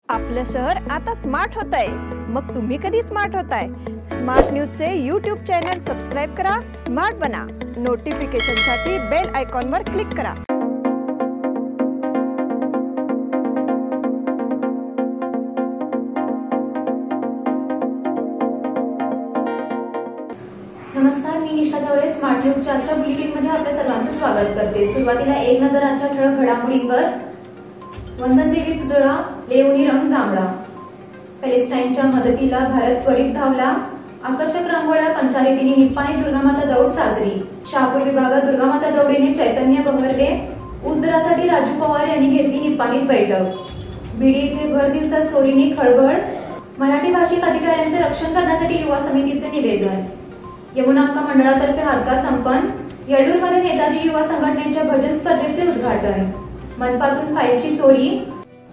आपलं शहर आता स्मार्ट होतंय, मग तुम्ही कधी स्मार्ट होताय? स्मार्ट न्यूजचे यूट्यूब चॅनल सबस्क्राइब करा, स्मार्ट बना. नोटिफिकेशनसाठी बेल आयकॉनवर क्लिक करा. नमस्कार, मी निष्ठा जवळे. स्मार्ट न्यूजच्या आजच्या बुलेटिनमध्ये आपल्या सर्वांचं स्वागत करते. सुरुवातीला एक नजर आजच्या ठळक घडामोडींवर. वंदन देवी तुजळा, लेओनी रंग जांभळा. पॅलेस्टाईनच्या मदतीला भारत त्वरित धावला. आकर्षक रांगोळ्या, पंचायतीने निप्पाणी दुर्गामाता दौड साजरी. शहापूर विभागात दुर्गामाता दौडीने चैतन्य बहरले. ऊस दरासाठी राजू पवार यांनी घेतली निप्पाणीत बैठक. बीडी येथे भर दिवसात चोरीने खळबळ. मराठी भाषिक अधिकाऱ्यांचे रक्षण करण्यासाठी युवा समितीचे निवेदन. यमुनांका मंडळातर्फे हातगा संपन्न. येळूरमध्ये नेताजी युवा संघटनेच्या भजन स्पर्धेचे उद्घाटन. मनपातून फाईलची चोरी.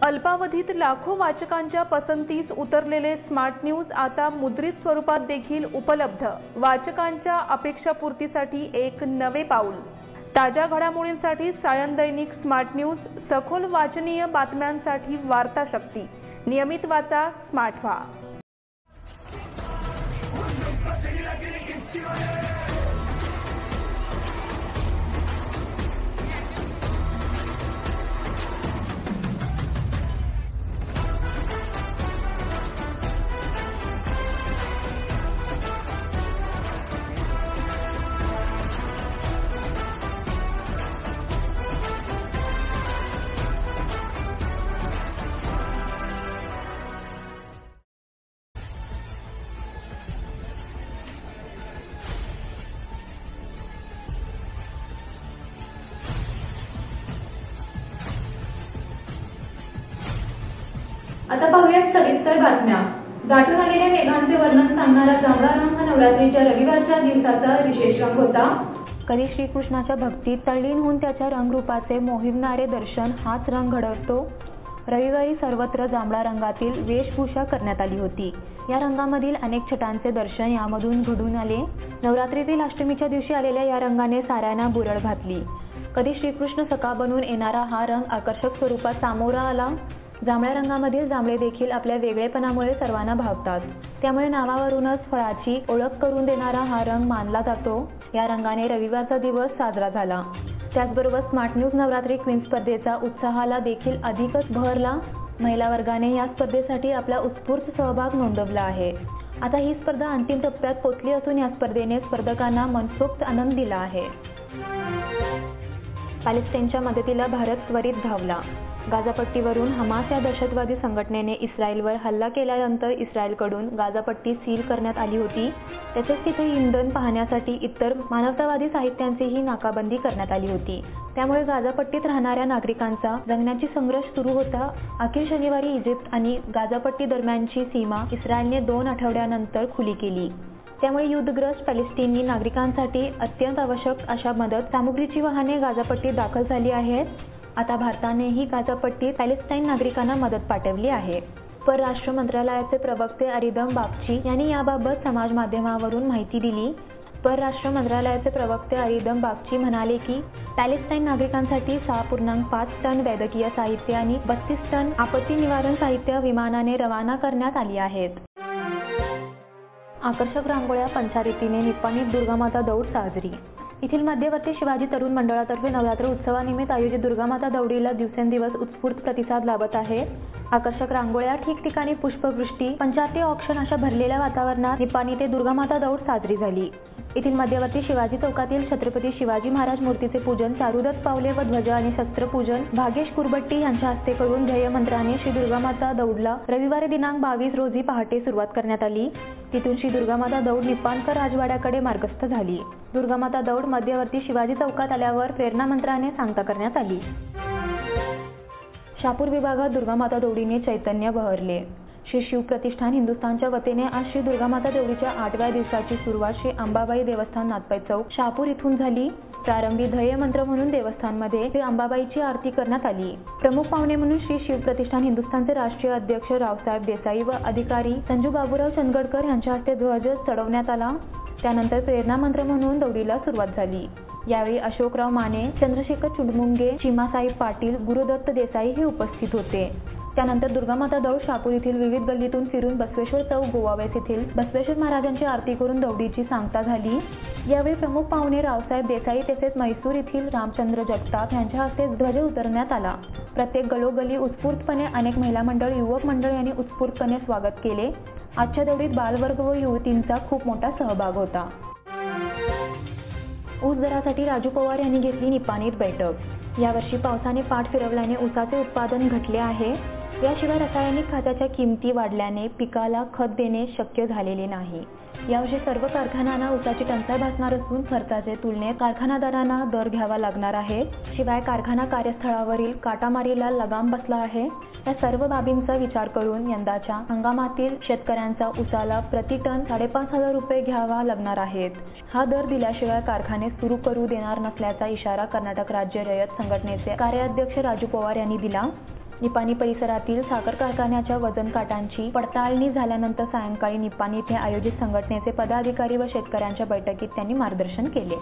अल्पावधीत लाखो वाचकांच्या पसंतीस उतरलेले स्मार्ट न्यूज आता मुद्रित स्वरूपात देखील उपलब्ध. वाचकांच्या अपेक्षापूर्तीसाठी एक नवे पाऊल. ताज्या घडामोडींसाठी सायन दैनिक स्मार्ट न्यूज. सखोल वाचनीय बातम्यांसाठी वार्ता शक्ती. नियमित वाचा, स्मार्ट व्हा. आता पाहूयात सविस्तर बातम्या. दाटून आलेल्या मेघांचे वर्णन सांगणारा जांभळा रंग हा नवरात्रीच्या रविवारच्या दिवसाचा विशेष रंग होता. कधी श्रीकृष्णाच्या भक्तीत तल्लीन होऊन त्याच्या रंगरूपाचे मोहिवणारे दर्शन हाच रंग घडवतो. रविवारी सर्वत्र जांभळा रंगातील वेशभूषा करण्यात आली होती. या रंगामधील अनेक छटांचे दर्शन यामधून घडून आले. नवरात्रीतील अष्टमीच्या दिवशी आलेल्या या रंगाने साऱ्यांना बुरळ घातली. कधी श्रीकृष्ण सखा बनून येणारा हा रंग आकर्षक स्वरूपात सामोरा आला. जांभळ्या रंगामधील जांभळे देखील आपल्या वेगळेपणामुळे सर्वांना भावतात. त्यामुळे नावावरूनच फळाची ओळख करून देणारा हा रंग मानला जातो. या रंगाने रविवारचा दिवस साजरा झाला. त्याचबरोबर स्मार्ट न्यूज नवरात्री क्वीन स्पर्धेचा उत्साहाला देखील अधिकच बहरला. महिला वर्गाने या स्पर्धेसाठी आपला उत्स्फूर्त सहभाग नोंदवला आहे. आता ही स्पर्धा अंतिम टप्प्यात पोहोचली असून या स्पर्धेने स्पर्धकांना मनसोक्त आनंद दिला आहे. पॅलेस्टाईनच्या मदतीला भारत त्वरित धावला. गाझापट्टीवरून हमास या दहशतवादी संघटनेने इस्रायलवर हल्ला केल्यानंतर इस्रायलकडून गाझापट्टी सील करण्यात आली होती. तसेच तिथे इंधन पाहण्यासाठी इतर मानवतावादी साहित्यांचीही नाकाबंदी करण्यात आली होती. त्यामुळे गाझापट्टीत राहणाऱ्या नागरिकांचा जगण्याची संघर्ष सुरू होता. अखेर शनिवारी इजिप्त आणि गाझापट्टी दरम्यानची सीमा इस्रायलने 2 आठवड्यानंतर खुली केली. त्यामुळे युद्धग्रस्त पॅलेस्टिनी नागरिकांसाठी अत्यंत आवश्यक अशा मदत सामुग्रीची वाहने गाझापट्टीत दाखल झाली आहेत. आता भारतानेही गाझापट्टीत पॅलेस्टाईन नागरिकांना मदत पाठवली आहे. परराष्ट्र मंत्रालयाचे प्रवक्ते अरिदम बागची यांनी याबाबत समाज माध्यमावरून माहिती दिली. परराष्ट्र मंत्रालयाचे प्रवक्ते अरिदम बागची म्हणाले की पॅलेस्टाईन नागरिकांसाठी 6.5 टन वैद्यकीय साहित्य आणि 32 टन आपत्ती निवारण साहित्य विमानाने रवाना करण्यात आली आहेत. आकर्षक रांगोळ्या, पंचारीतीने निप्पाणीत दुर्गामाता दौड साजरी. येथील मध्यवर्ती शिवाजी तरुण मंडळातर्फे नवरात्र उत्सवानिमित्त आयोजित दुर्गामाता दौडीला दिवसेंदिवस उत्स्फूर्त प्रतिसाद लाभत आहे. आकर्षक रांगोळ्या, ठिकठिकाणी पुष्पवृष्टी, पंचारती ऑक्शन अशा भरलेल्या वातावरणात निप्पाणी ते दुर्गामाता दौड साजरी झाली. येथील मध्यवर्ती शिवाजी चौकातील छत्रपती शिवाजी महाराज मूर्तीचे पूजन, चारुदत्त पावले व ध्वज आणि शस्त्रपूजन भागेश कुरबट्टी यांच्या हस्ते करून ध्येयमंत्राने श्री दुर्गामाता दौडला रविवारी दिनांक 22 रोजी पहाटे सुरुवात करण्यात आली. तिथून श्री दुर्गामाता दौड निप्पाणकर राजवाड्याकडे मार्गस्थ झाली. दुर्गामाता दौड मध्यवर्ती शिवाजी चौकात आल्यावर प्रेरणा मंत्राने सांगता करण्यात आली. शहापूर विभागात दुर्गामाता दौडीने चैतन्य बहरले. श्री शिव प्रतिष्ठान हिंदुस्थानच्या वतीने आज श्री दुर्गामाता दौडीच्या 8व्या दिवसाची सुरुवात श्री अंबाबाई देवस्थान नाथपाई चौक शहापूर इथून झाली. प्रारंभी ध्येय मंत्र म्हणून देवस्थानमध्ये श्री अंबाबाईची आरती करण्यात आली. प्रमुख पाहुणे म्हणून श्री शिव प्रतिष्ठान हिंदुस्थानचे राष्ट्रीय अध्यक्ष रावसाहेब देसाई व अधिकारी संजू बाबूराव चंदगडकर यांच्या हस्ते ध्वज चढवण्यात आला. त्यानंतर प्रेरणा मंत्र म्हणून दौडीला सुरुवात झाली. यावेळी अशोकराव माने, चंद्रशेखर चुडमुंगे, चिमासाहेब पाटील, गुरुदत्त देसाई हे उपस्थित होते. त्यानंतर दुर्गामाता दौड शापूर येथील विविध गल्लीतून फिरून बसवेश्वर चौक गोवावेस येथील बसवेश्वर महाराजांची आरती करून दौडीची सांगता झाली। यावेळी प्रमुख पाहुणे रावसाहेब देसाई तसेच म्हैसूर येथील रामचंद्र जगताप यांच्या हस्ते ध्वज उतरवण्यात आला। प्रत्येक गलोगली उत्स्फूर्तपणे अनेक महिला मंडळ युवक मंडळ यांनी उत्स्फूर्तपणे स्वागत केले। आजच्या दौडीत बालवर्ग व युवतींचा खूप मोठा सहभाग होता। ऊस दरासाठी राजू पवार यांनी घेतली निपाणीत बैठक। यावर्षी पावसाने पाठ फिरवल्याने ऊसाचे उत्पादन घटले आहे। याशिवाय रासायनिक खताच्या किमती वाढल्याने पिकाला खत देणे शक्य झालेले नाही। यावर्षी सर्व कारखान्यांना ऊसाची टंचाई भासणार असून खर्चाच्या तुलनेत कारखानादारांना दर घ्यावा लागणार आहे। शिवाय कारखाना कार्यस्थळावरील काटामारीला लगाम बसला आहे। या सर्व बाबींचा विचार करून यंदाच्या हंगामातील शेतकऱ्यांचा ऊसाला प्रति टन 5,500 रुपये घ्यावा लागणार आहेत। हा दर दिल्याशिवाय कारखाने सुरू करू देणार नसल्याचा इशारा कर्नाटक राज्य रयत संघटनेचे कार्याध्यक्ष राजू पवार यांनी दिला। निपाणी परिसरातील साखर कारखान्याच्या वजन काटांची पडताळणी झाल्यानंतर सायंकाळी निपाणी येथे आयोजित संघटनेचे पदाधिकारी व शेतकऱ्यांच्या बैठकीत त्यांनी मार्गदर्शन केले।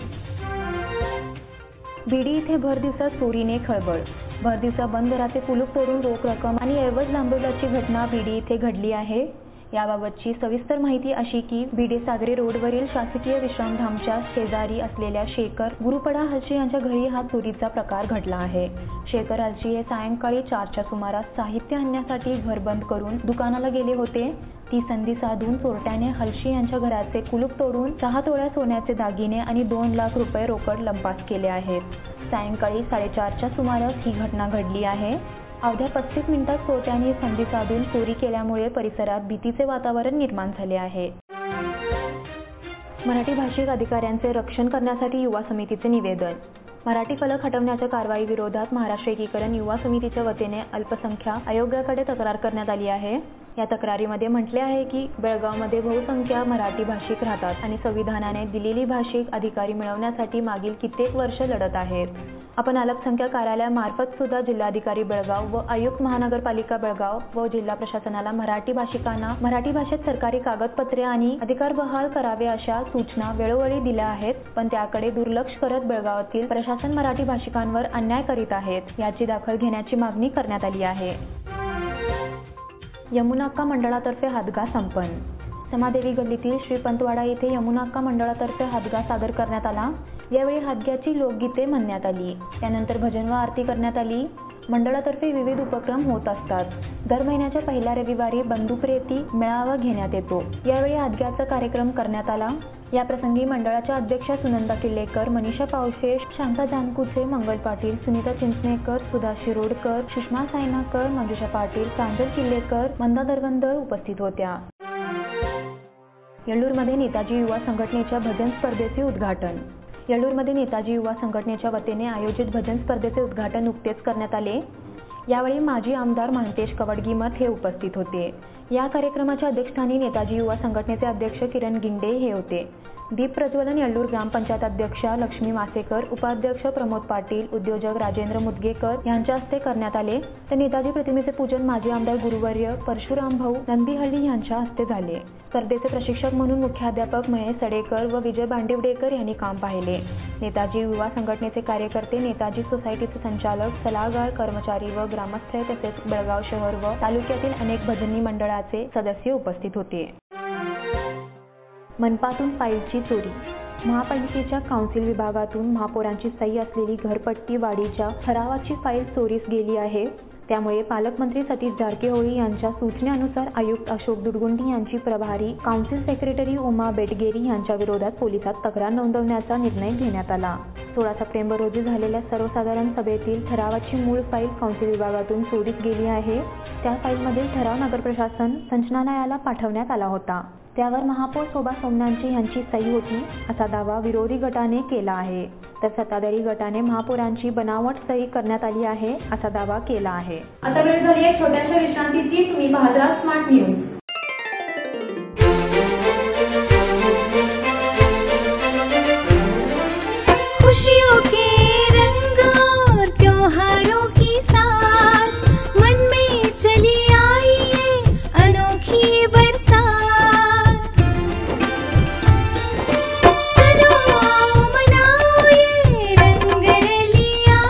बीडी येथे भर दिवसात चोरीने खळबळ। भर दिवसा बंद दराचे कुलूप तोडून रोख रक्कम आणि ऐवज लांबवल्याची घटना बीडी येथे घडली आहे। याबाबतची सविस्तर माहिती अशी की बीडी सागरी रोडवरील शासकीय विश्रामधामच्या शेजारी असलेल्या शेखर गुरुपडा हलशी यांच्या घरी हा चोरीचा प्रकार घडला आहे। शेखर हलशी हे सायंकाळी 4च्या सुमारास साहित्य आणण्यासाठी घर बंद करून दुकानाला गेले होते। ती संधी साधून चोरट्याने हलशी यांच्या घराचे कुलूप तोडून 6 तोळ्या सोन्याचे दागिने आणि 2 लाख रुपये रोकड लंपास केले आहेत। सायंकाळी 4:30च्या सुमारास ही घटना घडली आहे। अवघ्या 35 मिनिटात चोरट्यांनी संधी साधून चोरी केल्यामुळे परिसरात भीतीचे वातावरण निर्माण झाले आहे। मराठी भाषिक अधिकाऱ्यांचे रक्षण करण्यासाठी युवा समितीचे निवेदन। मराठी फलक हटवण्याच्या कारवाई विरोधात महाराष्ट्र एकीकरण युवा समितीच्या वतीने अल्पसंख्याक आयोगाकडे तक्रार करण्यात आली आहे। या तक्रारीमध्ये म्हटले आहे की बेळगावमध्ये बहुसंख्य मराठी भाषिक राहतात आणि संविधानाने दिलेली भाषिक अधिकारी मिळवण्यासाठी मागील कित्येक वर्ष लढत आहेत। आपण अल्पसंख्याक कार्यालयामार्फत सुद्धा जिल्हाधिकारी बेळगाव व आयुक्त महानगरपालिका बेळगाव व जिल्हा प्रशासनाला मराठी भाषिकांना मराठी भाषेत सरकारी कागदपत्रे आणि अधिकार बहाल करावे अशा सूचना वेळोवेळी दिल्या आहेत, पण त्याकडे दुर्लक्ष करत बेळगावातील प्रशासन मराठी भाषिकांवर अन्याय करीत आहेत। याची दखल घेण्याची मागणी करण्यात आली आहे। यमुनाक्का मंडळातर्फे हादगा संपन्न। समादेवी गल्लीतील श्रीपंतवाडा येथे यमुनाक्का मंडळातर्फे हादगा सादर करण्यात आला। यावेळी हादग्याची लोकगीते म्हणण्यात आली। त्यानंतर भजन व आरती करण्यात आली। मंडळातर्फे विविध उपक्रम होत असतात। दर महिन्याच्या पहिल्या रविवारी बंदूकरेती मेळावा घेण्यात येतो। यावेळी हादग्याचा कार्यक्रम करण्यात आला। याप्रसंगी मंडळाच्या अध्यक्षा सुनंदा किल्लेकर, मनीषा पावशे, शांता जानकुचे, मंगल पाटील, सुनीता चिंचनेकर, सुधा शिरोडकर, सुषमा सायनाकर, मंजुषा पाटील, कांजल किल्लेकर, मंदा दरवंदर उपस्थित होत्या। येळ्ळूरमध्ये नेताजी युवा संघटनेच्या भजन स्पर्धेचे उद्घाटन। येळ्ळूरमध्ये नेताजी युवा संघटनेच्या वतीने आयोजित भजन स्पर्धेचे उद्घाटन नुकतेच करण्यात आले। यावेळी माजी आमदार महंतेश कवडगीमत हे उपस्थित होते। या कार्यक्रमाच्या अध्यक्षस्थानी नेताजी युवा संघटनेचे अध्यक्ष किरण गिंडे हे होते। दीप प्रज्वलन येळ्ळूर ग्रामपंचायत अध्यक्षा लक्ष्मी मासेकर, उपाध्यक्ष प्रमोद पाटील, उद्योजक राजेंद्र मुदगेकर यांच्या हस्ते करण्यात आले। तर नेताजी प्रतिमेचे पूजन माजी आमदार गुरुवर्य परशुराम भाऊ नंदीहळ्ळी यांच्या हस्ते झाले। स्पर्धेचे प्रशिक्षक म्हणून मुख्याध्यापक महेश सडेकर व विजय बांडिवडेकर यांनी काम पाहिले। नेताजी युवा संघटनेचे कार्यकर्ते, नेताजी सोसायटीचे संचालक, सल्लागार, कर्मचारी व ग्रामस्थ तसेच बेळगाव शहर व तालुक्यातील अनेक भजनी मंडळाचे सदस्य उपस्थित होते। मनपातून फाईलची चोरी। महापालिकेच्या काउन्सिल विभागातून महापौरांची सही असलेली घरपट्टी वाढीच्या ठरावाची फाईल चोरीस गेली आहे। त्यामुळे पालकमंत्री सतीश जारकिहोळी यांच्या सूचनेनुसार आयुक्त अशोक दुडगुंडी यांची प्रभारी काउन्सिल सेक्रेटरी उमा बेटगेरी यांच्या विरोधात पोलिसात तक्रार नोंदवण्याचा निर्णय घेण्यात आला। 16 सप्टेंबर रोजी झालेल्या सर्वसाधारण सभेतील ठरावाची मूळ फाईल काउन्सिल विभागातून चोरीस गेली आहे। त्या फाईलमधील ठराव नगर प्रशासन संचालनालयाला पाठवण्यात आला होता। त्यावर महापौर शोभा सोमनांची यांची सही होती असा दावा विरोधी गटाने केला आहे। तर सत्ताधारी गटाने महापौरांची बनावट सही करण्यात आली आहे असा दावा केला आहे। आता वेळ झाली आहे छोट्याशा विश्रांतीची। तुम्ही पाहत राहा स्मार्ट न्यूज। खुशियों के रंग और त्योहारों की साथ मन में चली आई है अनोखी बरसात। चलो आओ मनाओ ये रंग रलियां,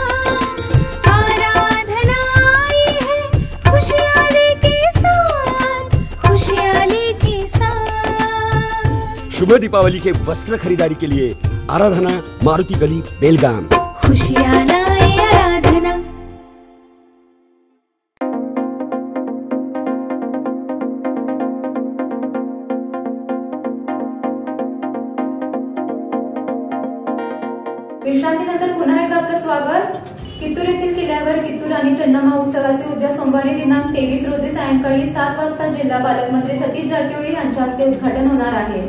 आराधना आई है खुशियाँ शुभ दीपावली के वस्त्र खरीदारी के लिए आराधना मारुति गली बेलगाम। खुशियाँ लाए आराधना। विश्रांतीनंतर पुन्हा एकदा आपलं स्वागत। कित्तूर येथील किल्ल्यावर कित्तूर आणि चन्नामा उत्सवाचे उद्या सोमवारी दिनांक 23 रोजी सायंकाळी 7 वाजता जिल्हा पालकमंत्री सतीश जारकिहोळी यांच्या हस्ते उद्घाटन होणार आहे।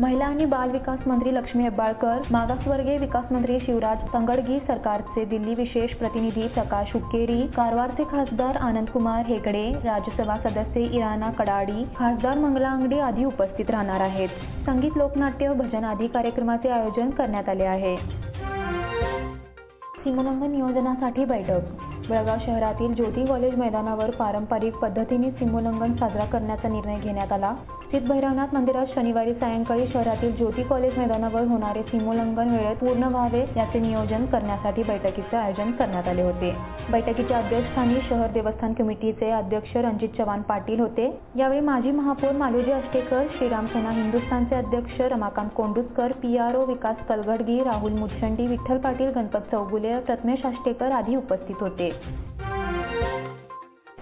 महिला आणि बाल विकास मंत्री लक्ष्मी हेब्बाळकर, मागासवर्गीय विकास मंत्री शिवराज तंगडगी, सरकारचे दिल्ली विशेष प्रतिनिधी प्रकाश हुक्केरी, कारवारचे खासदार आनंदकुमार हेगडे, राज्यसभा सदस्य इराना कडाडी, खासदार मंगला अंगडी आदी उपस्थित राहणार आहेत। संगीत, लोकनाट्य, भजन आदी कार्यक्रमाचे आयोजन करण्यात आले आहे। सीमोल्लंघन नियोजनासाठी बैठक। बेळगाव शहरातील ज्योती कॉलेज मैदानावर पारंपरिक पद्धतीने सीमोल्लंघन साजरा करण्याचा निर्णय घेण्यात आला। सिद्ध भैरवनाथ मंदिरात शनिवारी सायंकाळी शहरातील ज्योती कॉलेज मैदानावर होणारे सीमोल्लंघन वेळेत पूर्ण व्हावे याचे नियोजन करण्यासाठी बैठकीचे आयोजन करण्यात आले होते। बैठकीच्या अध्यक्षस्थानी शहर देवस्थान कमिटीचे अध्यक्ष रणजित चव्हाण पाटील होते। यावेळी माजी महापौर मालोजी अष्टेकर, श्रीराम सेना हिंदुस्थानचे अध्यक्ष रमाकांत कोंडुस्कर, PRO विकास कलगडगी, राहुल मुच्छंडी, विठ्ठल पाटील, गणपत चौगुले, प्रथमेश अष्टेकर आदी उपस्थित होते।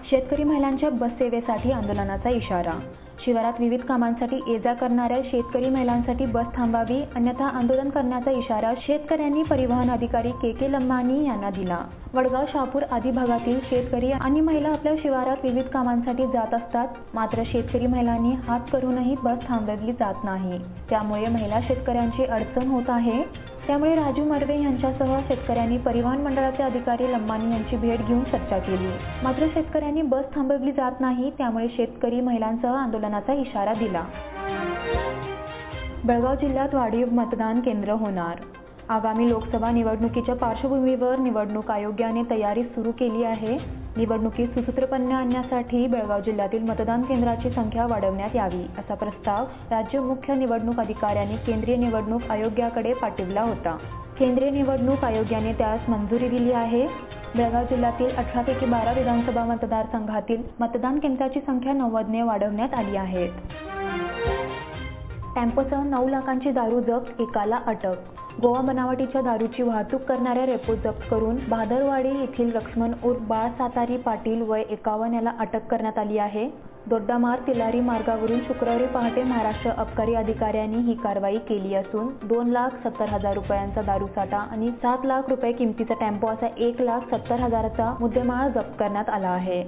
शेतकरी महिलांच्या बस सेवेसाठी आंदोलनाचा इशारा। शिवारात विविध कामांसाठी ये-जा करणाऱ्या शेतकरी महिलांसाठी बस थांबावी अन्यथा आंदोलन करण्याचा इशारा शेतकऱ्यांनी परिवहन अधिकारी KK लम्मानी यांना दिला। वडगाव, शहापूर आदी भागातील शेतकरी आणि महिला आपल्या शिवारात विविध कामांसाठी जात असतात, मात्र शेतकरी महिलांनी हात करूनही बस थांबवली जात नाही। त्यामुळे महिला शेतकऱ्यांची अडचण होत आहे। त्यामुळे राजू मर्वे यांच्यासह शेतकऱ्यांनी परिवहन मंडळाचे अधिकारी लम्मानी यांची भेट घेऊन चर्चा केली, मात्र शेतकऱ्यांनी बस थांबवली जात नाही। त्यामुळे शेतकरी महिलांसह आंदोलनाचा इशारा दिला। बेळगाव जिल्ह्यात वाढीव मतदान केंद्र होणार। आगामी लोकसभा निवडणुकीच्या पार्श्वभूमीवर निवडणूक आयोगाने तयारी सुरू केली आहे। निवडणुकीत सुसूत्रपणे आणण्यासाठी बेळगाव जिल्ह्यातील मतदान केंद्राची संख्या वाढवण्यात यावी असा प्रस्ताव राज्य मुख्य निवडणूक अधिकाऱ्यांनी केंद्रीय निवडणूक आयोगाकडे पाठविला होता। केंद्रीय निवडणूक आयोगाने त्यास मंजुरी दिली आहे। बेळगाव जिल्ह्यातील 18 पैकी 12 विधानसभा मतदारसंघातील मतदान केंद्राची संख्या 90ने वाढवण्यात आली आहे। टेम्पोसह 9 लाखांची दारू जप्त, एकाला अटक। गोवा बनावटीच्या दारूची वाहतूक करणाऱ्या रेपो जप्त करून भादरवाडी येथील लक्ष्मण उर्फ बाळ सातारी पाटील वय 51 याला अटक करण्यात आली आहे। दोड्डामार तिलारी मार्गावरून शुक्रवारी पहाटे महाराष्ट्र अबकारी अधिकाऱ्यांनी ही कारवाई केली असून 2,70,000 रुपयांचा दारूसाठा आणि 7 लाख रुपये किमतीचा टेम्पो असा 1,70,000चा मुद्देमाल जप्त करण्यात आला आहे।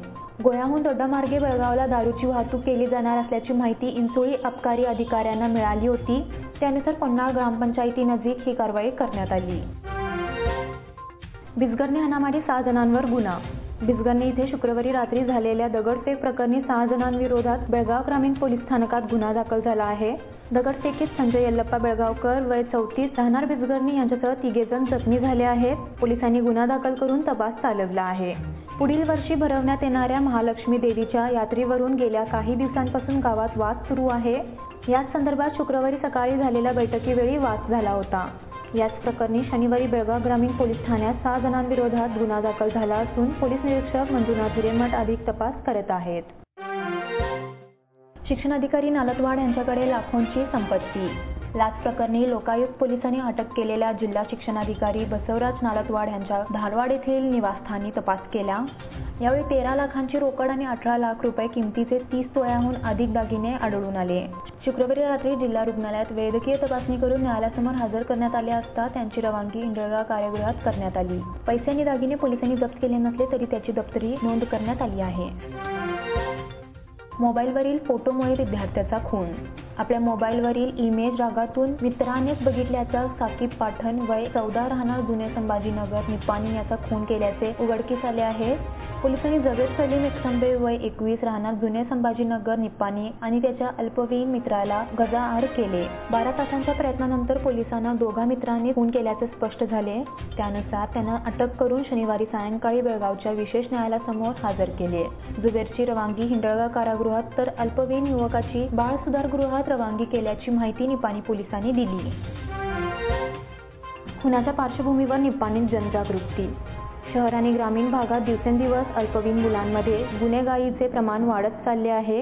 गोव्याहून दोड्डामार्गे बेळगावला दारूची वाहतूक केली जाणार असल्याची माहिती इंचोळी अबकारी अधिकाऱ्यांना मिळाली होती। त्यानुसार पन्हाळ ग्रामपंचायतीनजीक ही कारवाई करण्यात आली। बिजगर्णी हाणामारी 6 जणांवर गुन्हा। बिजगर्णी इथे शुक्रवारी रात्री झालेल्या दगडफेक प्रकरणी 6 जणांविरोधात बेळगाव ग्रामीण पोलीस स्थानकात गुन्हा दाखल झाला आहे। दगडफेकीत संजय यल्लप्पा बेळगावकर वय 34 राहणार बिजगर्णी यांच्यासह 3 जण जखमी झाले आहेत। पोलिसांनी गुन्हा दाखल करून तपास चालवला आहे। पुढील वर्षी भरवण्यात येणाऱ्या महालक्ष्मी देवीच्या यात्रेवरून गेल्या काही दिवसांपासून गावात वाद सुरू आहे। याच संदर्भात शुक्रवारी सकाळी झालेल्या बैठकीवेळी वाद झाला होता। याच प्रकरणी शनिवारी बेळगाव ग्रामीण पोलीस ठाण्यात 6 जणांविरोधात गुन्हा दाखल झाला असून पोलीस निरीक्षक मंजुनाथ हिरेमठ अधिक तपास करत आहेत। शिक्षणाधिकारी नालतवाड यांच्याकडे लाखोंची संपत्ती। लाच प्रकरणी लोकायुक्त पोलिसांनी अटक केलेल्या जिल्हा शिक्षणाधिकारी बसवराज नालतवाड यांच्या धारवाड येथील निवासस्थानी तपास केला। यावेळी 13 लाखांची रोकड आणि 18 लाख रुपये किमतीचे 30 तोळ्याहून अधिक दागिने आढळून आले। शुक्रवारी रात्री जिल्हा रुग्णालयात वैद्यकीय तपासणी करून न्यायालयासमोर हजर करण्यात आले असता त्यांची रवानगी इंडळगाव कारागृहात करण्यात आली। पैसे आणि दागिने पोलिसांनी जप्त केले नसले तरी त्याची दप्तरी नोंद करण्यात आली आहे। मोबाईलवरील फोटोमुळे विद्यार्थ्याचा खून। आपल्या मोबाईलवरील इमेज रागातून मित्रानेच बघितल्याचा साकीब पाठण वय 14 राहणार जुने संभाजीनगर निपाणी याचा खून केल्याचे उघडकीस आले आहे। पोलिसांनी जवेद सलीम एकसंबे वय 21 राहणार जुने संभाजीनगर निपाणी आणि त्याच्या अल्पवयीन मित्राला गजाआड केले। 12 तासांच्या प्रयत्नानंतर पोलिसांना दोघा मित्रांनी खून केल्याचे स्पष्ट झाले। त्यानुसार त्यांना अटक करून शनिवारी सायंकाळी बेळगावच्या विशेष न्यायालयासमोर हजर केले। जुबेरची रवानगी हिंडळगाव कारागृहात तर अल्पवयीन युवकाची बाळ सुधार गृहात रवानगी केल्याची माहिती निपाणी पोलिसांनी दिली। खुनाच्या पार्श्वभूमीवर निपाणीत जनजागृती। शहर आणि ग्रामीण भागात दिवसेंदिवस अल्पवयीन मुलांमध्ये गुन्हेगारीचे प्रमाण वाढत चालले आहे।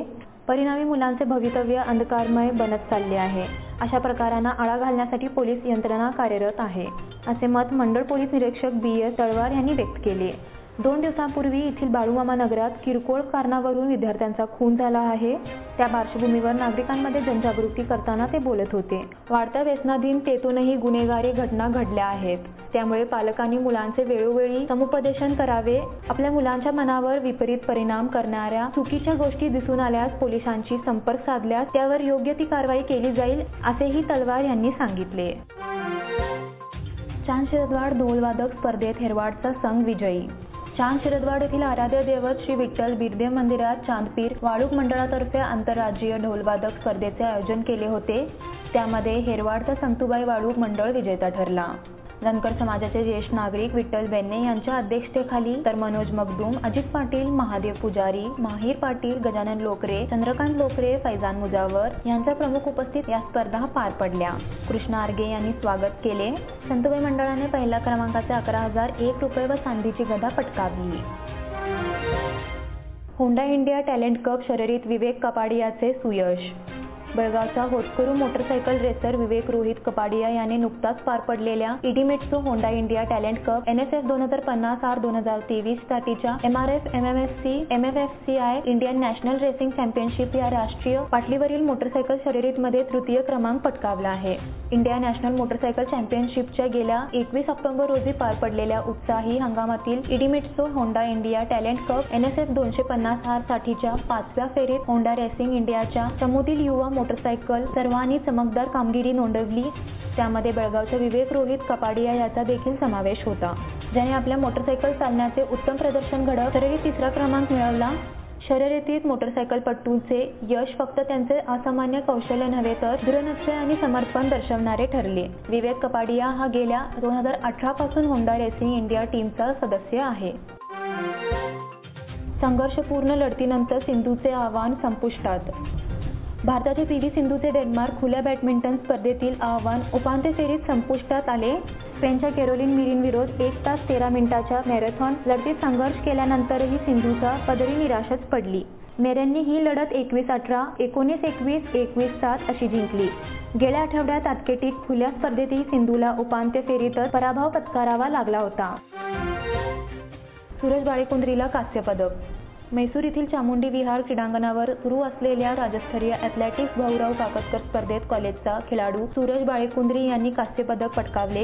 परिणामी मुलांचे भवितव्य अंधकारमय बनत चालले आहे. अशा प्रकारांना आळा घालण्यासाठी पोलीस यंत्रणा कार्यरत आहे, असे मत मंडळ पोलीस निरीक्षक BS तळवार यांनी व्यक्त केले. 2 दिवसांपूर्वी येथील बाळूमामा नगरात किरकोळ कारणावरून विद्यार्थ्यांचा खून झाला आहे. त्या पार्श्वभूमीवर नागरिकांमध्ये जनजागृती करताना ते बोलत होते. वाढत्या व्यसनाधीनतेतूनही गुन्हेगारी घटना घडल्या आहेत. त्यामुळे पालकांनी मुलांचे वेळोवेळी समुपदेशन करावे. आपल्या मुलांच्या मनावर विपरीत परिणाम करणाऱ्या चुकीच्या गोष्टी दिसून आल्यास पोलिसांशी संपर्क साधल्यास त्यावर योग्य ती कारवाई केली जाईल, असेही तलवार यांनी सांगितले. चांद शिरदवाड ढोलवादक स्पर्धेत हेरवाडचा संघ विजयी. चांद शिरदवाड येथील आराध्य दैवत श्री विठ्ठल बिरदेव मंदिरात चांदपीर वाळूक मंडळातर्फे आंतरराज्यीय ढोलवादक स्पर्धेचे आयोजन केले होते. त्यामध्ये हेरवाडचा संतुबाई वाळूक मंडळ विजेता ठरला. धनगर समाजाचे ज्येष्ठ नागरिक विठ्ठल बेन्ने यांच्या अध्यक्षतेखाली तर मनोज मगदूम, अजित पाटील, महादेव पुजारी, माहीर पाटील, गजानन लोकरे, चंद्रकांत लोकरे, फैजान मुजावर यांच्या प्रमुख उपस्थित या स्पर्धा पार पडल्या. कृष्णा आर्गे यांनी स्वागत केले. संतुबाई मंडळाने पहिल्या क्रमांकाचे 11,001 रुपये व चांदीची गदा पटकावली. होंडा इंडिया टॅलेंट कप शर्यतीत विवेक कपाडियाचे सुयश. बेळगावचा होतकरू मोटरसायकल रेसर विवेक रोहित कपाडिया याने नुकताच पार पडलेल्या Idemitsu Honda India talent cup NSF 2050 R2023 साठीच्या MRF MMFC MFFCI Indian national racing championship या राष्ट्रीय पाठीवरील मोटरसायकल शर्यतीमध्ये तृतीय क्रमांक पटकावला आहे. इंडिया नॅशनल मोटरसायकल चॅम्पियनशिपच्या गेल्या 21 ऑक्टोबर रोजी पार पडलेल्या उत्साही हंगामातील Idemitsu Honda India talent cup NSF 250 R साठीच्या 5व्या फेरीत होंडा रेसिंग इंडियाच्या चमूतील युवा मोटरसायकल सर्वांनी चमकदार कामगिरी नोंदवली. त्यामध्ये बेळगावच्या विवेक रोहित कपाडिया याचा देखील समावेश होता, ज्याने आपल्या मोटरसायकल चालण्याचे उत्तम प्रदर्शन घडवत शर्यतीत 3रा क्रमांक मिळवला. शर्यतीत मोटरसायकलपटूंचे यश फक्त त्यांचे असामान्य कौशल्य नव्हे तर दृढनिश्चय आणि समर्पण दर्शवणारे ठरले. विवेक कपाडिया हा गेल्या 2018 पासून होंडा रेसिंग इंडिया टीमचा सदस्य आहे. संघर्षपूर्ण लढतीनंतर सिंधूचे आव्हान संपुष्टात. भारताचे PV सिंधूचे डेन्मार्क खुल्या बॅडमिंटन स्पर्धेतील आव्हान उपांत्य फेरीत संपुष्टात आले. स्पेनच्या कॅरोलिन मेरिन विरोध 1 तास 13 मिनिटाच्या मॅरेथॉन लढतीत संघर्ष केल्यानंतरही सिंधूचा पदरी निराशच पडली. मेरेनने ही लढत 21-18, 19-21, 21-7 अशी जिंकली. गेल्या आठवड्यात अथलेटिक खुल्या स्पर्धेतही सिंधूला उपांत्य फेरीतच पराभव पत्करावा लागला होता. सूरज बाळेकुंद्रीला कांस्य पदक. मैसूर येथील चामुंडी विहार क्रीडांगणावर सुरू असलेल्या राज्यस्तरीय ॲथलेटिक्स भाऊराव काकतकर स्पर्धेत कॉलेजचा खेळाडू सूरज बाळेकुंद्री यांनी कांस्य पदक पटकावले.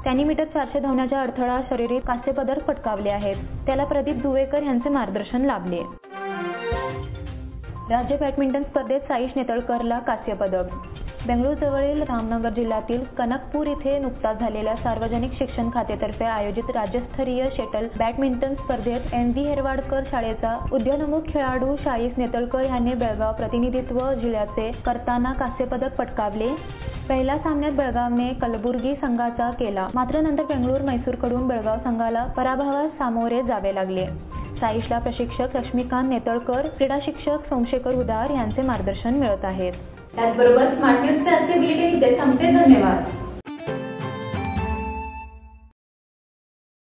त्यांनी मीटर 400 धावण्याच्या अडथळा शर्यतीत कांस्य पदक पटकावले आहेत. त्याला प्रदीप दुवेकर यांचे मार्गदर्शन लाभले. राज्य बॅडमिंटन स्पर्धेत साईश नेतळकरला कांस्य पदक. बेंगळूरजवळील रामनगर जिल्ह्यातील कनकपूर येथे नुकताच झालेल्या सार्वजनिक शिक्षण खात्यातर्फे आयोजित राज्यस्तरीय शटल बॅडमिंटन स्पर्धेत MV हेरवाडकर शाळेचा उद्योन्मुख खेळाडू साईश नेतळकर यांनी बेळगाव प्रतिनिधित्व जिल्ह्याचे करताना कांस्य पदक पटकावले. पहिल्या सामन्यात बेळगावने कलबुर्गी संघाचा केला, मात्र नंतर बेंगळूर मैसूरकडून बेळगाव संघाला पराभवास सामोरे जावे लागले. साईशला प्रशिक्षक लक्ष्मीकांत नेतळकर, क्रीडा शिक्षक सोमशेखर उदार यांचे मार्गदर्शन मिळत आहेत. त्याचबरोबर स्मार्ट न्यूजचे आजचे बुलेटिन इथे संपते. धन्यवाद.